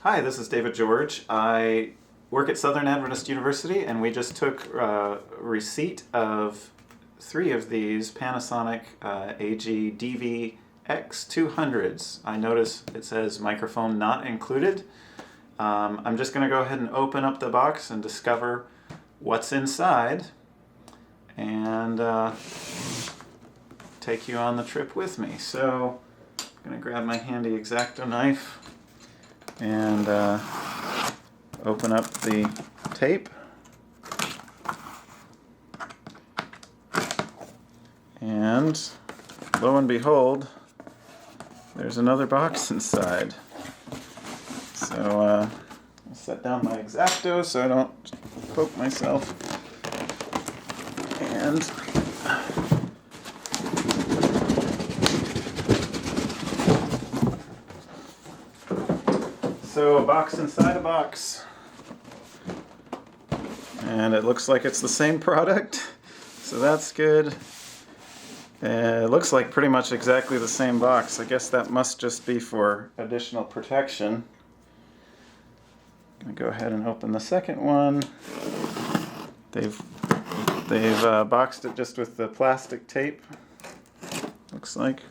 Hi, this is David George. I work at Southern Adventist University, and we just took receipt of 3 of these Panasonic AG-DVX200s. I notice it says microphone not included. I'm just going to go ahead and open up the box and discover what's inside and take you on the trip with me. So I'm going to grab my handy X-Acto knife and open up the tape. And lo and behold, there's another box inside. So I'll set down my X-Acto so I don't poke myself. And so a box inside a box. And it looks like it's the same product, so that's good. It looks like pretty much exactly the same box. I guess that must just be for additional protection. I'm going to go ahead and open the second one. They've boxed it just with the plastic tape, looks like.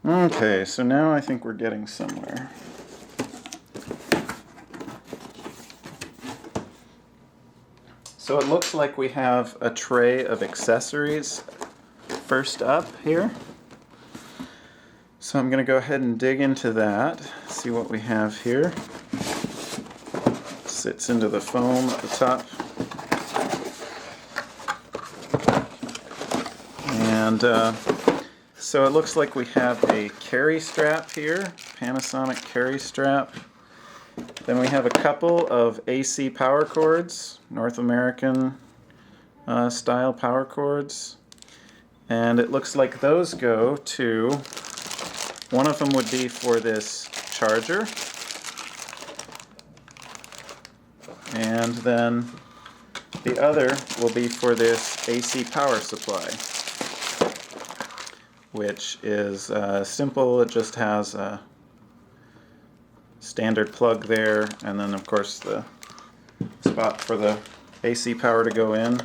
Okay, so now I think we're getting somewhere. So it looks like we have a tray of accessories first up here. So I'm going to go ahead and dig into that, see what we have here. It sits into the foam at the top. And so it looks like we have a carry strap here, Panasonic carry strap. Then we have a couple of AC power cords, North American style power cords. And it looks like those go to, one of them would be for this charger. And then the other will be for this AC power supply, which is simple. It just has a standard plug there, and then of course the spot for the AC power to go in.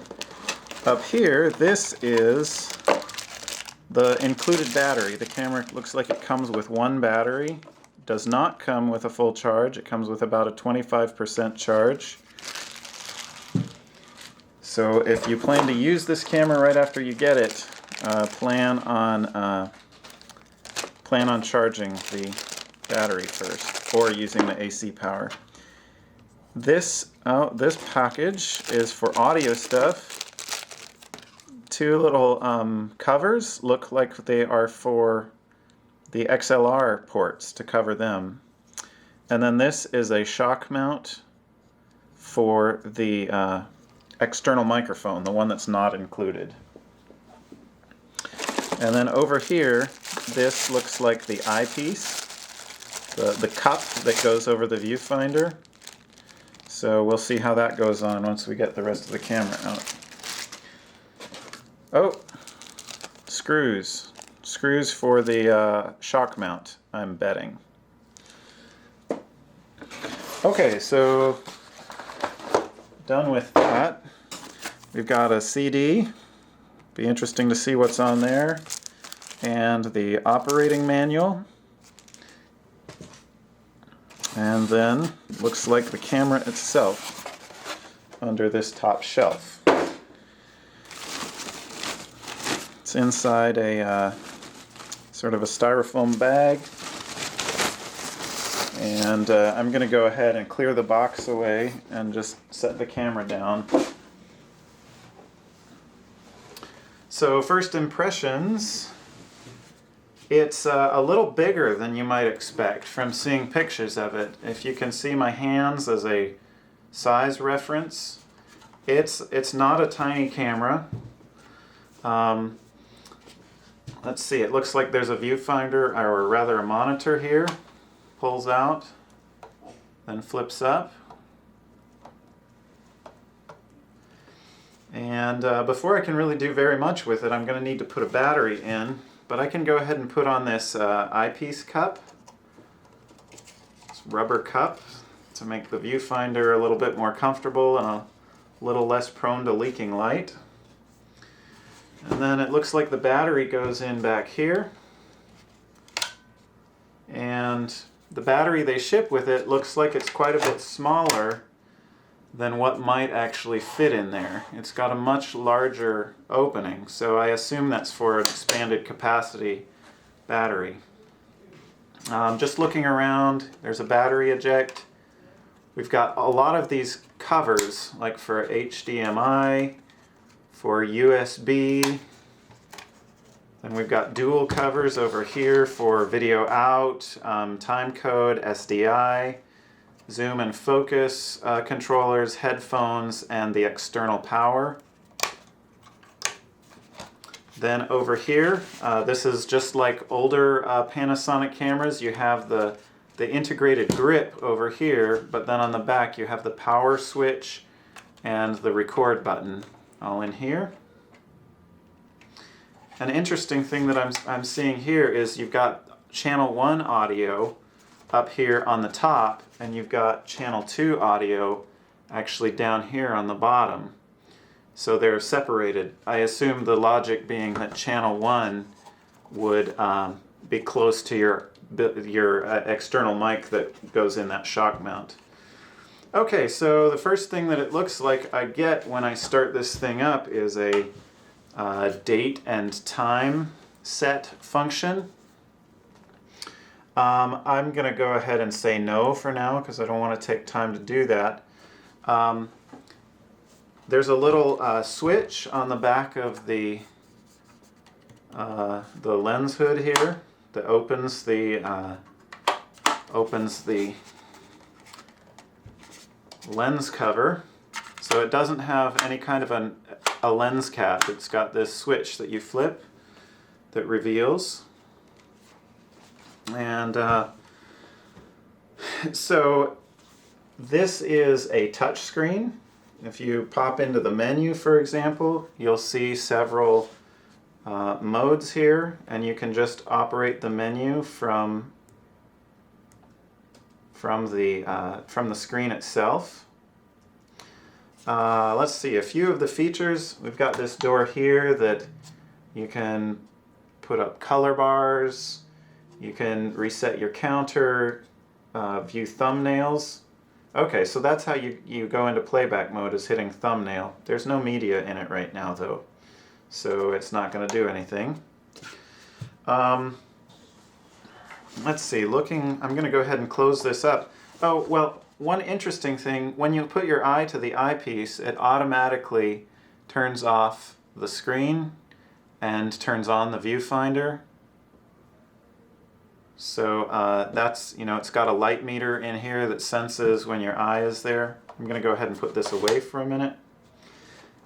Up here, this is the included battery. The camera looks like it comes with one battery. Does not come with a full charge. It comes with about a 25% charge. So if you plan to use this camera right after you get it, plan on charging the battery first, or using the AC power. This package is for audio stuff. 2 little covers look like they are for the XLR ports, to cover them. And then this is a shock mount for the external microphone, the one that's not included. And then over here, this looks like the eyepiece, the cup that goes over the viewfinder. So we'll see how that goes on once we get the rest of the camera out. Oh, screws. Screws for the shock mount, I'm betting. Okay, so done with that. We've got a CD. Be interesting to see what's on there. And the operating manual. And then looks like the camera itself under this top shelf. It's inside a sort of a styrofoam bag. And I'm going to go ahead and clear the box away and just set the camera down. So first impressions, it's a little bigger than you might expect from seeing pictures of it. If you can see my hands as a size reference, it's not a tiny camera. Let's see, it looks like there's a viewfinder, or rather a monitor here. Pulls out, then flips up. And before I can really do very much with it, I'm going to need to put a battery in. but I can go ahead and put on this eyepiece cup, this rubber cup, to make the viewfinder a little bit more comfortable and a little less prone to leaking light. And then it looks like the battery goes in back here. And the battery they ship with it looks like it's quite a bit smaller than what might actually fit in there. It's got a much larger opening, so I assume that's for an expanded capacity battery. Just looking around, there's a battery eject. We've got a lot of these covers, like for HDMI, for USB, and we've got dual covers over here for video out, time code, SDI, zoom and focus controllers, headphones, and the external power. Then over here, this is just like older Panasonic cameras. You have the integrated grip over here, but then on the back you have the power switch and the record button all in here. An interesting thing that I'm seeing here is you've got channel 1 audio up here on the top, and you've got channel 2 audio actually down here on the bottom. So they're separated. I assume the logic being that channel 1 would be close to your external mic that goes in that shock mount. Okay, so the first thing that it looks like I get when I start this thing up is a date and time set function. I'm going to go ahead and say no for now because I don't want to take time to do that. There's a little switch on the back of the lens hood here that opens the lens cover. So it doesn't have any kind of a lens cap. It's got this switch that you flip that reveals. And so this is a touch screen. If you pop into the menu, for example, you'll see several modes here, and you can just operate the menu from the screen itself. Let's see, a few of the features. We've got this door here that you can put up color bars. You can reset your counter, view thumbnails. Okay, so that's how you go into playback mode, is hitting thumbnail. There's no media in it right now though, so it's not going to do anything. Let's see, I'm going to go ahead and close this up. Oh, well, one interesting thing, when you put your eye to the eyepiece, it automatically turns off the screen and turns on the viewfinder. So that's, it's got a light meter in here that senses when your eye is there. I'm going to go ahead and put this away for a minute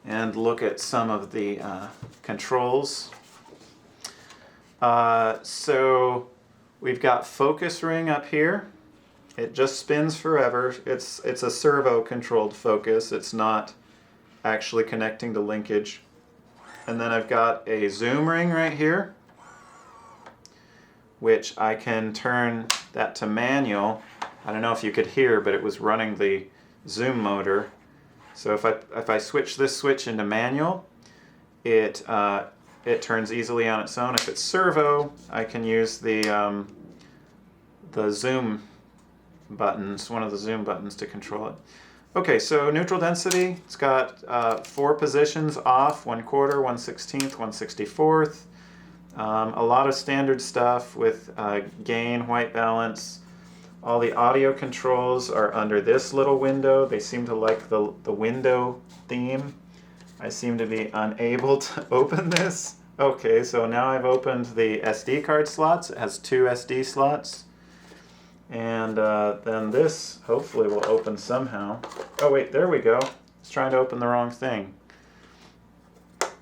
and look at some of the controls. So we've got focus ring up here. It just spins forever. It's a servo controlled focus. It's not actually connecting to linkage. And then I've got a zoom ring right here, which I can turn that to manual. I don't know if you could hear, but it was running the zoom motor. So if I switch this switch into manual, it turns easily on its own. If it's servo, I can use the zoom buttons, one of the zoom buttons, to control it. Okay, so neutral density, it's got 4 positions: off, 1/4, 1/16, 1/64. A lot of standard stuff with gain, white balance. All the audio controls are under this little window. They seem to like the window theme. I seem to be unable to open this. Okay, so now I've opened the SD card slots. It has 2 SD slots. And then this hopefully will open somehow. Oh wait, there we go. It's trying to open the wrong thing.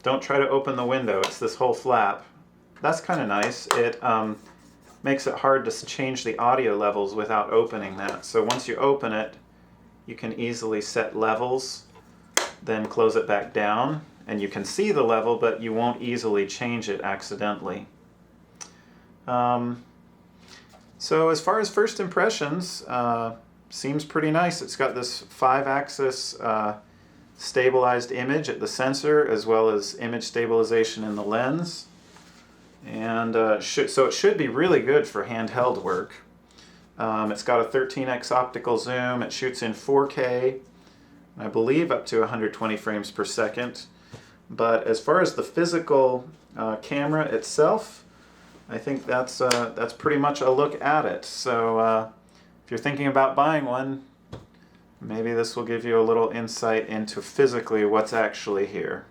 Don't try to open the window. It's this whole flap. That's kind of nice. It makes it hard to change the audio levels without opening that. So once you open it, you can easily set levels, then close it back down, and you can see the level, but you won't easily change it accidentally. So as far as first impressions, seems pretty nice. It's got this 5-axis stabilized image at the sensor, as well as image stabilization in the lens. And so it should be really good for handheld work. It's got a 13x optical zoom. It shoots in 4K, I believe up to 120 frames per second. But as far as the physical camera itself, I think that's pretty much a look at it. So if you're thinking about buying one, maybe this will give you a little insight into physically what's actually here.